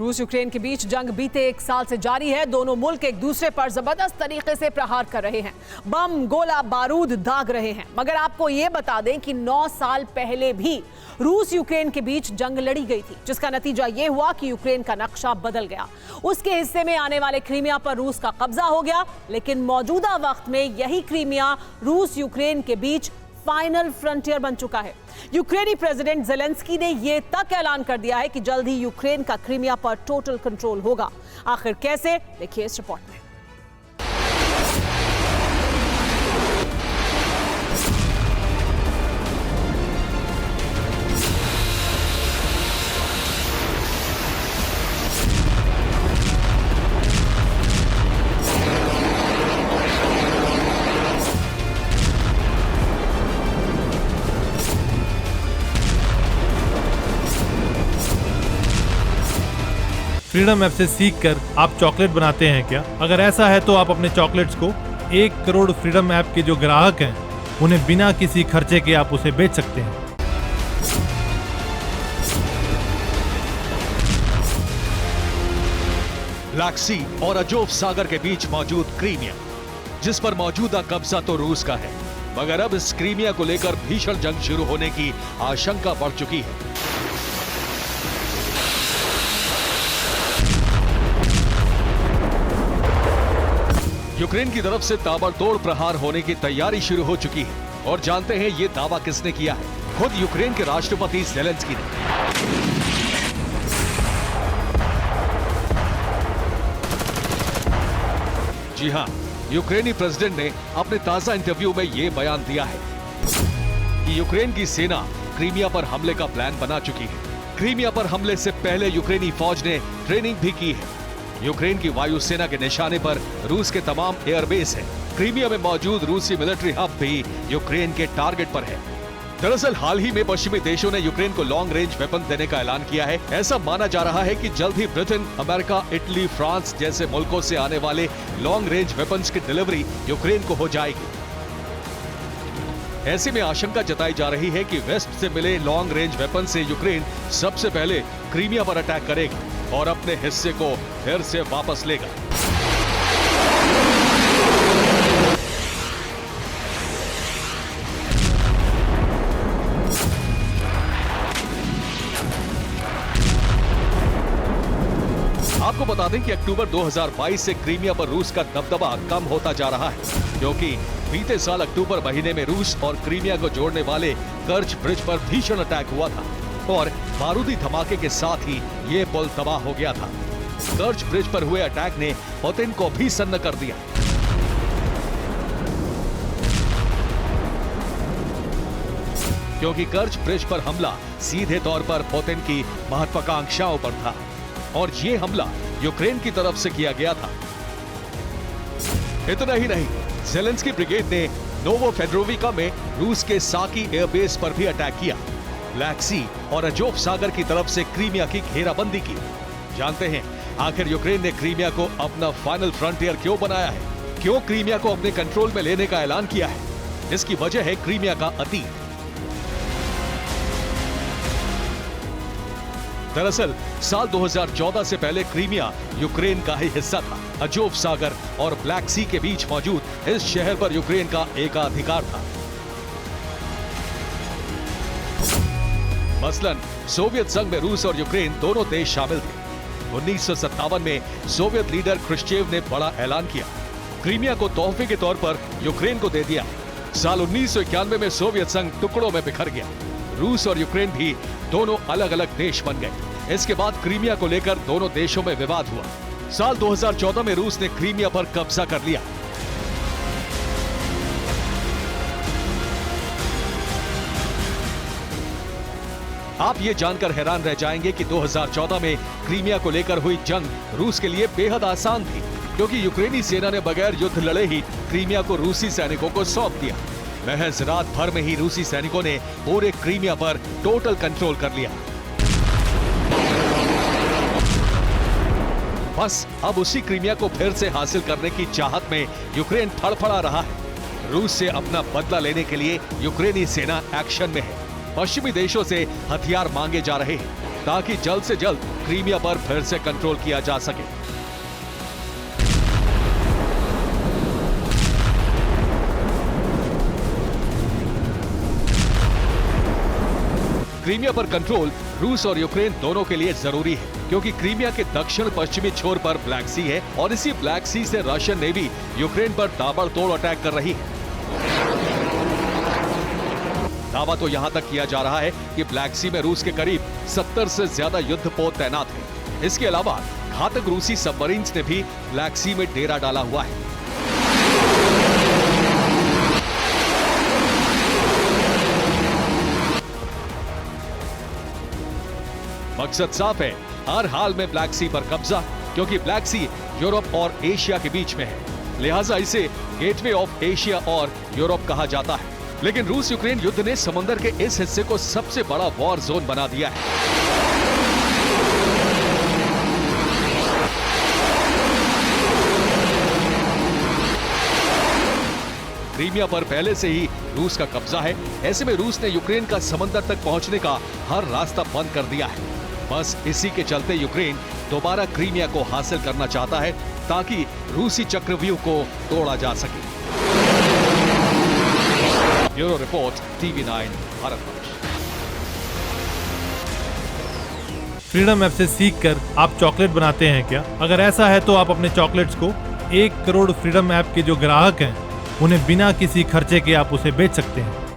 रूस यूक्रेन के बीच जंग बीते 1 साल से जारी है। दोनों मुल्क एक दूसरे पर जबरदस्त तरीके से प्रहार कर रहे हैं, बम गोला बारूद दाग रहे हैं। मगर आपको ये बता दें कि 9 साल पहले भी रूस यूक्रेन के बीच जंग लड़ी गई थी, जिसका नतीजा ये हुआ कि यूक्रेन का नक्शा बदल गया। उसके हिस्से में आने वाले क्रीमिया पर रूस का कब्जा हो गया, लेकिन मौजूदा वक्त में यही क्रीमिया रूस यूक्रेन के बीच फाइनल फ्रंटियर बन चुका है। यूक्रेनी प्रेसिडेंट ज़ेलेंस्की ने यह तक ऐलान कर दिया है कि जल्द ही यूक्रेन का क्रीमिया पर टोटल कंट्रोल होगा। आखिर कैसे, देखिए इस रिपोर्ट में। फ्रीडम ऐप से सीखकर आप चॉकलेट बनाते हैं क्या? अगर ऐसा है तो आप अपने चॉकलेट्स को 1 करोड़ फ्रीडम ऐप के जो ग्राहक हैं उन्हें बिना किसी खर्चे के आप उसे बेच सकते हैं। ब्लैक सी और अजोव सागर के बीच मौजूद क्रीमिया, जिस पर मौजूदा कब्जा तो रूस का है, मगर अब इस क्रीमिया को लेकर भीषण जंग शुरू होने की आशंका बढ़ चुकी है। यूक्रेन की तरफ से ताबड़तोड़ प्रहार होने की तैयारी शुरू हो चुकी है और जानते हैं ये दावा किसने किया है? खुद यूक्रेन के राष्ट्रपति ज़ेलेंस्की ने। जी हां, यूक्रेनी प्रेसिडेंट ने अपने ताजा इंटरव्यू में यह बयान दिया है कि यूक्रेन की सेना क्रीमिया पर हमले का प्लान बना चुकी है। क्रीमिया पर हमले से पहले यूक्रेनी फौज ने ट्रेनिंग भी की है। यूक्रेन की वायुसेना के निशाने पर रूस के तमाम एयरबेस हैं। क्रीमिया में मौजूद रूसी मिलिट्री हब भी यूक्रेन के टारगेट पर है। दरअसल हाल ही में पश्चिमी देशों ने यूक्रेन को लॉन्ग रेंज वेपन देने का ऐलान किया है। ऐसा माना जा रहा है कि जल्द ही ब्रिटेन, अमेरिका, इटली, फ्रांस जैसे मुल्कों से आने वाले लॉन्ग रेंज वेपन्स की डिलीवरी यूक्रेन को हो जाएगी। ऐसे में आशंका जताई जा रही है कि वेस्ट से मिले लॉन्ग रेंज वेपन से यूक्रेन सबसे पहले क्रीमिया पर अटैक करेगा और अपने हिस्से को फिर से वापस लेगा। आपको बता दें कि अक्टूबर 2022 से क्रीमिया पर रूस का दबदबा कम होता जा रहा है, क्योंकि बीते साल अक्टूबर महीने में रूस और क्रीमिया को जोड़ने वाले कर्च ब्रिज पर भीषण अटैक हुआ था और बारूदी धमाके के साथ ही ये पुल तबाह हो गया था। कर्च ब्रिज पर हुए अटैक ने पुतिन को भी सन्न कर दिया। क्योंकि कर्च ब्रिज पर हमला सीधे तौर पर पुतिन की महत्वाकांक्षाओं पर था और ये हमला यूक्रेन की तरफ से किया गया था। इतना ही नहीं, ज़ेलेंस्की ब्रिगेड ने नोवोफेडरोविका में रूस के साकी एयरबेस पर भी अटैक किया। ब्लैक सी और अजोव सागर की तरफ से क्रीमिया की घेराबंदी की। जानते हैं आखिर यूक्रेन ने क्रीमिया को अपना फाइनल फ्रंटियर क्यों बनाया है? क्यों क्रीमिया को अपने कंट्रोल में लेने का ऐलान किया है? इसकी वजह है क्रीमिया का अतीत। दरअसल साल 2014 से पहले क्रीमिया यूक्रेन का ही हिस्सा था। अजोव सागर और ब्लैक सी के बीच मौजूद इस शहर पर यूक्रेन का एकाधिकार था। मसलन सोवियत संघ में रूस और यूक्रेन दोनों देश शामिल थे। 1957 में सोवियत लीडर ख्रुश्चेव ने बड़ा ऐलान किया, क्रीमिया को तोहफे के तौर पर यूक्रेन को दे दिया। साल 1991 में सोवियत संघ टुकड़ों में बिखर गया। रूस और यूक्रेन भी दोनों अलग अलग देश बन गए। इसके बाद क्रीमिया को लेकर दोनों देशों में विवाद हुआ। साल 2014 में रूस ने क्रीमिया पर कब्जा कर लिया। आप ये जानकर हैरान रह जाएंगे कि 2014 में क्रीमिया को लेकर हुई जंग रूस के लिए बेहद आसान थी, क्योंकि यूक्रेनी सेना ने बगैर युद्ध लड़े ही क्रीमिया को रूसी सैनिकों को सौंप दिया। महज रात भर में ही रूसी सैनिकों ने पूरे क्रीमिया पर टोटल कंट्रोल कर लिया। बस अब उसी क्रीमिया को फिर से हासिल करने की चाहत में यूक्रेन फड़फड़ा रहा है। रूस से अपना बदला लेने के लिए यूक्रेनी सेना एक्शन में है। पश्चिमी देशों से हथियार मांगे जा रहे हैं। ताकि जल्द से जल्द क्रीमिया पर फिर से कंट्रोल किया जा सके। क्रीमिया पर कंट्रोल रूस और यूक्रेन दोनों के लिए जरूरी है, क्योंकि क्रीमिया के दक्षिण पश्चिमी छोर पर ब्लैक सी है और इसी ब्लैक सी से रशियन नेवी यूक्रेन पर ताबड़तोड़ अटैक कर रही है। दावा तो यहां तक किया जा रहा है कि ब्लैक सी में रूस के करीब 70 से ज्यादा युद्धपोत तैनात हैं। इसके अलावा घातक रूसी सबमरीन्स ने भी ब्लैक सी में डेरा डाला हुआ है। मकसद साफ है, हर हाल में ब्लैक सी पर कब्जा, क्योंकि ब्लैक सी यूरोप और एशिया के बीच में है, लिहाजा इसे गेटवे ऑफ एशिया और यूरोप कहा जाता है। लेकिन रूस यूक्रेन युद्ध ने समंदर के इस हिस्से को सबसे बड़ा वॉर जोन बना दिया है। क्रीमिया पर पहले से ही रूस का कब्जा है। ऐसे में रूस ने यूक्रेन का समंदर तक पहुंचने का हर रास्ता बंद कर दिया है। बस इसी के चलते यूक्रेन दोबारा क्रीमिया को हासिल करना चाहता है, ताकि रूसी चक्रव्यूह को तोड़ा जा सके। Bureau report, TV9 Bharatvarsh. Freedom app से सीखकर आप चॉकलेट बनाते हैं क्या? अगर ऐसा है तो आप अपने चॉकलेट्स को 1 करोड़ फ्रीडम ऐप के जो ग्राहक हैं उन्हें बिना किसी खर्चे के आप उसे बेच सकते हैं।